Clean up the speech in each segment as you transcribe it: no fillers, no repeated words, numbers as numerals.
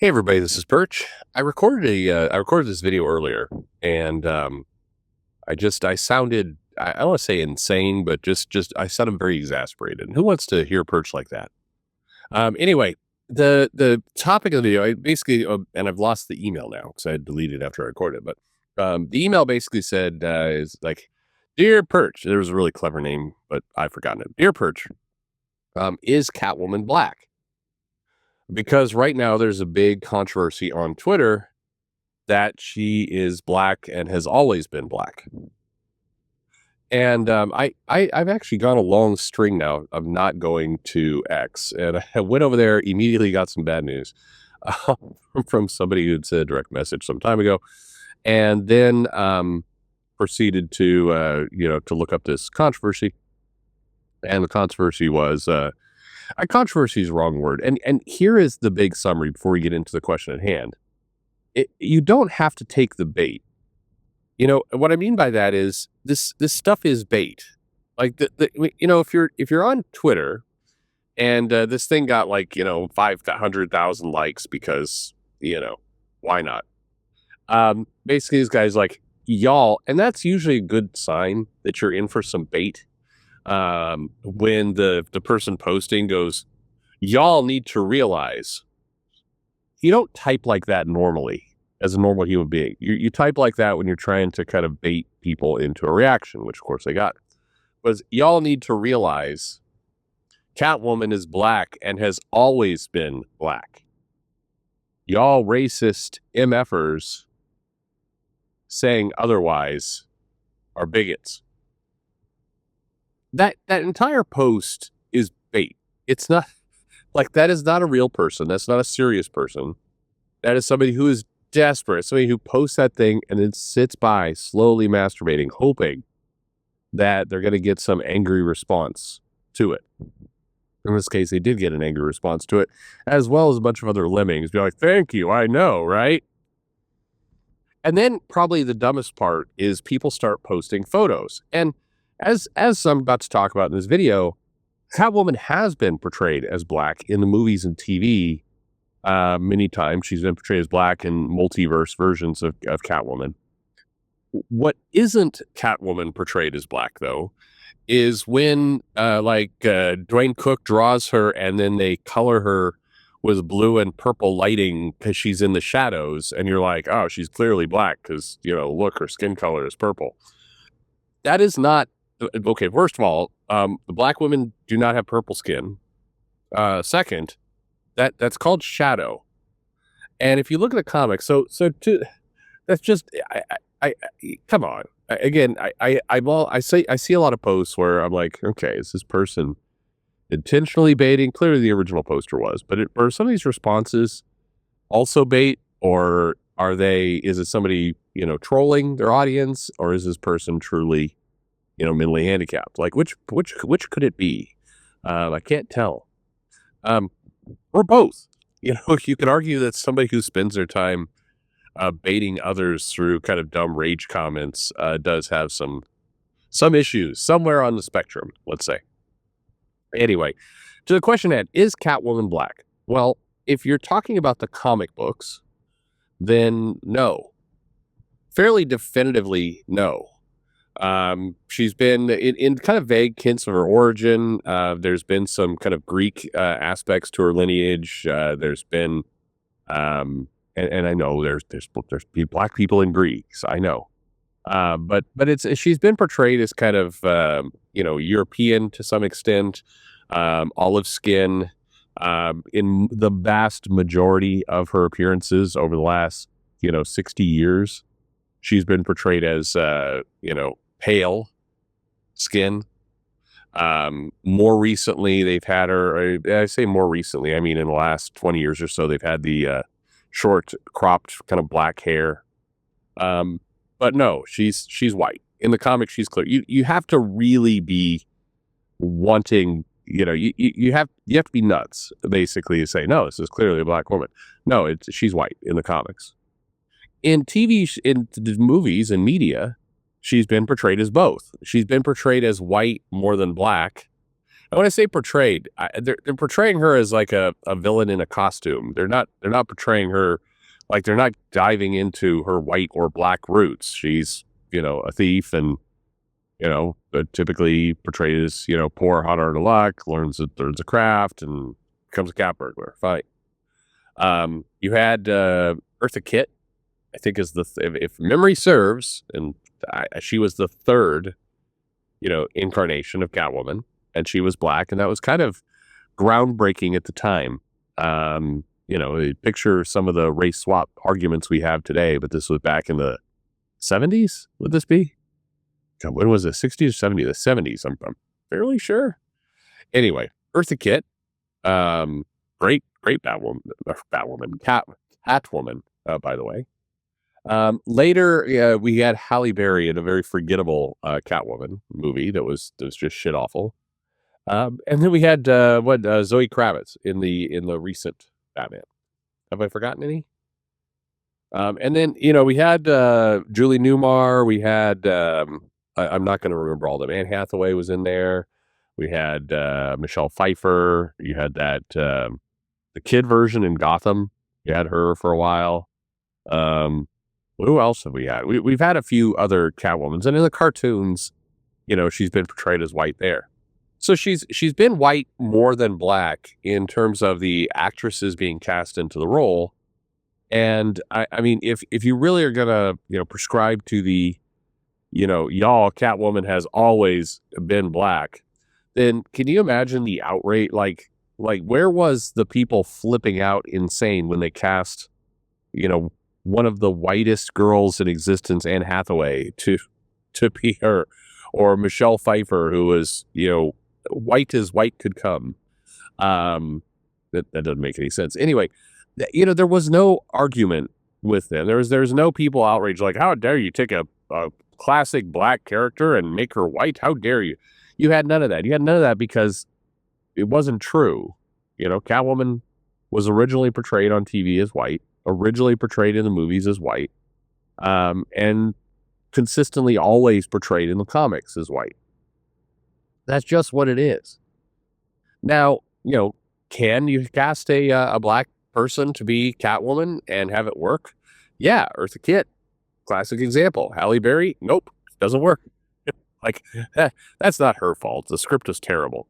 Hey everybody, this is Perch. I recorded this video earlier, and I sounded I don't want to say insane, but just I sounded very exasperated. Who wants to hear Perch like that? Anyway, the topic of the video, I basically and I've lost the email now because I had deleted it after I recorded it. But the email basically said is like, "Dear Perch," there was a really clever name, but I've forgotten it. "Dear Perch, is Catwoman black?" Because right now there's a big controversy on Twitter that she is black and has always been black. And I've actually gone a long string now of not going to X, and I went over there, immediately got some bad news from somebody who'd sent a direct message some time ago, and then proceeded to look up this controversy. And the controversy was controversy is the wrong word. And here is the big summary before we get into the question at hand. You don't have to take the bait. What I mean by that is this stuff is bait. Like if you're on Twitter and this thing got 500,000 likes because why not? Basically, this guy's like, y'all, and that's usually a good sign that you're in for some bait. When the person posting goes, y'all need to realize, you don't type like that normally as a normal human being. You type like that when you're trying to kind of bait people into a reaction, which of course they got. But y'all need to realize Catwoman is black and has always been black. Y'all racist MFers saying otherwise are bigots. That entire post is bait. It's not that is not a real person. That's not a serious person. That is somebody who is desperate, somebody who posts that thing and then sits by slowly masturbating, hoping that they're going to get some angry response to it. In this case, they did get an angry response to it, as well as a bunch of other lemmings be like, thank you, I know, right? And then probably the dumbest part is people start posting photos. And as I'm about to talk about in this video, Catwoman has been portrayed as black in the movies and TV many times. She's been portrayed as black in multiverse versions of Catwoman. What isn't Catwoman portrayed as black, though, is when Dwayne Cook draws her and then they color her with blue and purple lighting because she's in the shadows, and you're like, oh, she's clearly black because, look, her skin color is purple. That is not okay. First of all, the black women do not have purple skin. Second, that's called shadow. And if you look at the comics, that's just I come on. Again, I see a lot of posts where I'm like, okay, is this person intentionally baiting? Clearly, the original poster was, but are some of these responses also bait, or is it somebody trolling their audience, or is this person truly mentally handicapped? Like which could it be? I can't tell. Or both. You could argue that somebody who spends their time baiting others through kind of dumb rage comments does have some issues somewhere on the spectrum, let's say. Anyway, to the question at, is Catwoman black? Well, if you're talking about the comic books, then no. Fairly definitively, no. She's been in kind of vague hints of her origin. There's been some kind of Greek aspects to her lineage. There's been, and I know there's black people in Greece. I know, but she's been portrayed as kind of European to some extent, olive skin. In the vast majority of her appearances over the last 60 years, she's been portrayed as pale skin. More recently, they've had her. I say more recently, I mean in the last 20 years or so, they've had the short, cropped, kind of black hair. But no, she's white. In the comics, she's clear. You have to really be wanting. You have to be nuts, basically, to say no, this is clearly a black woman. No, she's white in the comics. In TV, in the movies and media, she's been portrayed as both. She's been portrayed as white more than black. when I say portrayed, they're portraying her as like a villain in a costume. They're not portraying her like they're not diving into her white or black roots. She's a thief and but typically portrayed as poor, hot out of luck, learns a craft and becomes a cat burglar. Fine. You had Eartha Kitt, I think is if memory serves, and she was the third incarnation of Catwoman, and she was black, and that was kind of groundbreaking at the time. Picture some of the race swap arguments we have today, but this was back in the 70s. Would this be? God, when was it? 60s or 70s? The 70s. I'm fairly sure. Anyway, Eartha Kitt, great Catwoman, by the way. Later, we had Halle Berry in a very forgettable Catwoman movie that was just shit awful. And then we had Zoe Kravitz in the recent Batman. Have I forgotten any? And then we had Julie Newmar. We had I'm not going to remember all of them. Anne Hathaway was in there. We had Michelle Pfeiffer. You had that the kid version in Gotham. You had her for a while. Who else have we had? We've had a few other Catwomans, and in the cartoons, she's been portrayed as white there. So she's been white more than black in terms of the actresses being cast into the role. And I mean, if you really are gonna prescribe to the y'all Catwoman has always been black, then can you imagine the outrage? Like where was the people flipping out insane when they cast one of the whitest girls in existence, Anne Hathaway, to be her, or Michelle Pfeiffer, who was white as white could come. That doesn't make any sense. Anyway, there was no argument with them. There's no people outraged like, how dare you take a classic black character and make her white? How dare you? You had none of that. You had none of that because it wasn't true. Catwoman was originally portrayed on TV as white, originally portrayed in the movies as white, and consistently always portrayed in the comics as white. That's just what it is. Now, can you cast a black person to be Catwoman and have it work? Yeah, Eartha Kitt, classic example. Halle Berry, nope, doesn't work. Like, that's not her fault. The script was terrible.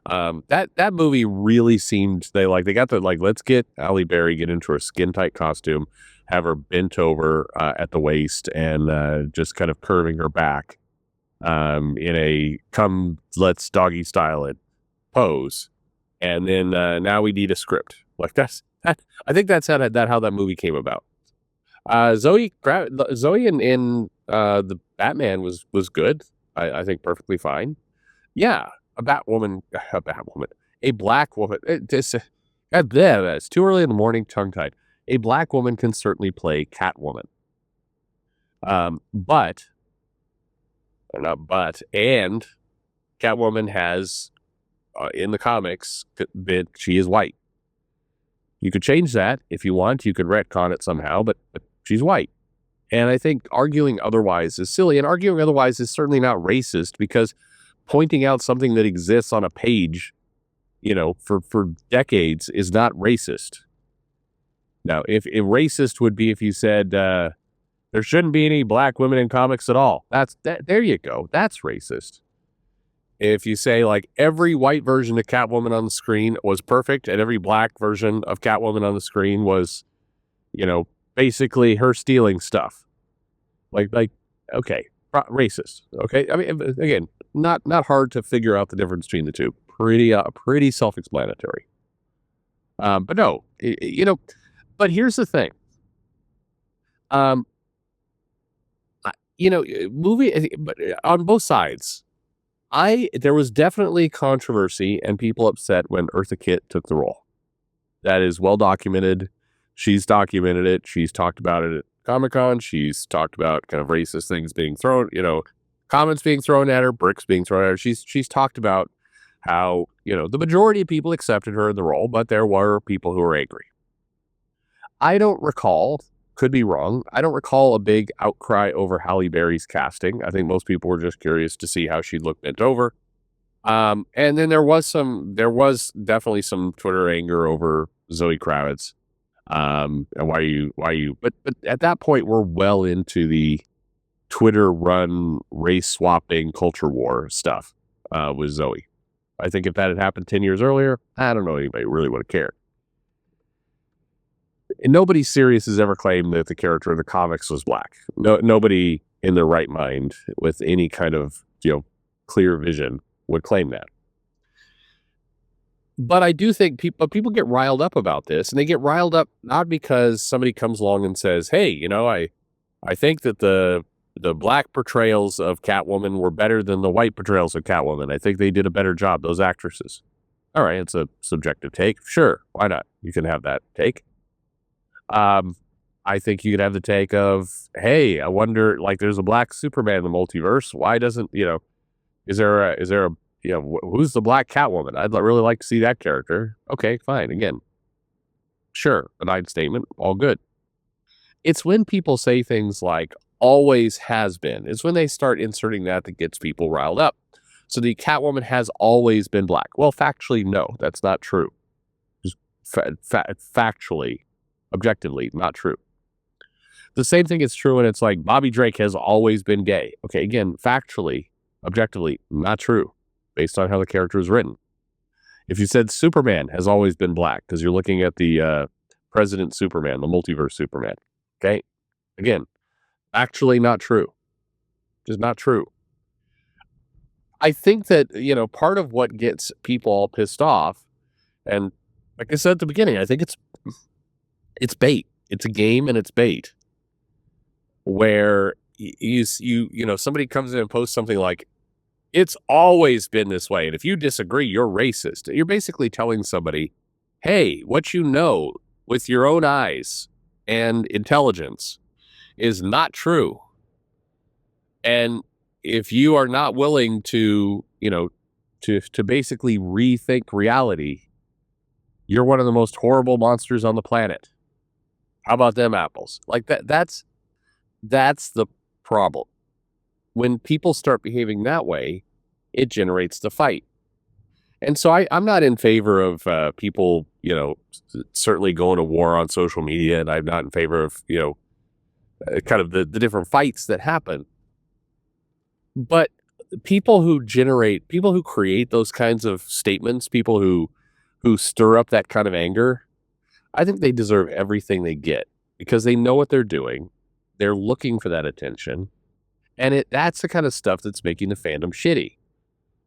That movie really seemed they got the let's get Halle Berry get into her skin tight costume, have her bent over at the waist and just kind of curving her back in a come let's doggy style it pose, and then now we need a script. Like that. I think that's how that movie came about. Zoe in the Batman was good. I think perfectly fine. Yeah, a black woman, it's too early in the morning, tongue tied. A black woman can certainly play Catwoman. And Catwoman has in the comics she is white. You could change that if you want. You could retcon it somehow, but she's white. And I think arguing otherwise is silly, and arguing otherwise is certainly not racist, because pointing out something that exists on a page, for decades is not racist. Now, if racist would be if you said there shouldn't be any black women in comics at all. There you go. That's racist. If you say every white version of Catwoman on the screen was perfect and every black version of Catwoman on the screen was, basically her stealing stuff. Okay, racist. Okay. I mean, again, not hard to figure out the difference between the two. Pretty self-explanatory. But no, but here's the thing. Movie, but on both sides, there was definitely controversy and people upset when Eartha Kitt took the role. That is well documented. She's documented it. She's talked about it at Comic-Con. She's talked about kind of racist things being thrown, comments being thrown at her, bricks being thrown at her. She's talked about how, the majority of people accepted her in the role, but there were people who were angry. I don't recall, could be wrong, I don't recall a big outcry over Halle Berry's casting. I think most people were just curious to see how she'd look bent over. And then there was definitely some Twitter anger over Zoe Kravitz. And but at that point, we're well into the Twitter run race swapping culture war stuff, with Zoe. I think if that had happened 10 years earlier, I don't know anybody really would have cared. And nobody serious has ever claimed that the character in the comics was black. Nobody in their right mind with any kind of, clear vision would claim that. But I do think people get riled up about this, and they get riled up not because somebody comes along and says, "Hey, I think that the black portrayals of Catwoman were better than the white portrayals of Catwoman. I think they did a better job, those actresses." All right, it's a subjective take. Sure, why not? You can have that take. I think you could have the take of, "Hey, I wonder, like, there's a black Superman in the multiverse. Why doesn't, is there a who's the black Catwoman? I'd really like to see that character." Okay, fine. Again, sure, benign statement, all good. It's when people say things like "always has been," it's when they start inserting that gets people riled up. So the Catwoman has always been black. Well, factually, no, that's not true. Just factually, objectively, not true. The same thing is true when it's like Bobby Drake has always been gay. Okay, again, factually, objectively, not true, based on how the character is written. If you said Superman has always been black, because you're looking at the President Superman, the multiverse Superman, okay? Again, actually not true. Just not true. I think that, part of what gets people all pissed off, and like I said at the beginning, I think it's bait. It's a game and it's bait. Where somebody comes in and posts something like, "It's always been this way, and if you disagree, you're racist." You're basically telling somebody, "Hey, what you know with your own eyes and intelligence is not true. And if you are not willing to, to basically rethink reality, you're one of the most horrible monsters on the planet. How about them apples?" Like that's the problem. When people start behaving that way, it generates the fight. And so I'm not in favor of people, certainly going to war on social media, and I'm not in favor of, kind of the different fights that happen. But people who create those kinds of statements, people who stir up that kind of anger, I think they deserve everything they get because they know what they're doing. They're looking for that attention. And that's the kind of stuff that's making the fandom shitty.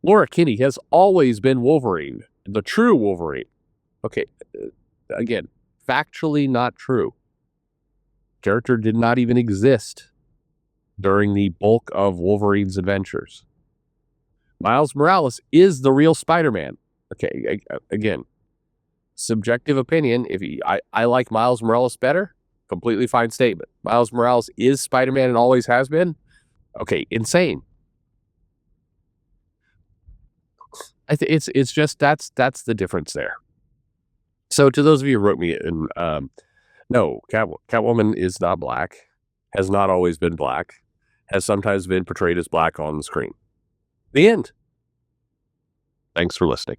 Laura Kinney has always been Wolverine, the true Wolverine. Okay, again, factually not true. Character did not even exist during the bulk of Wolverine's adventures. Miles Morales is the real Spider-Man. Okay, again, subjective opinion. I like Miles Morales better, completely fine statement. Miles Morales is Spider-Man and always has been. Okay, insane. It's just that's the difference there. So to those of you who wrote me, and no, Catwoman is not black, has not always been black, has sometimes been portrayed as black on the screen. The end. Thanks for listening.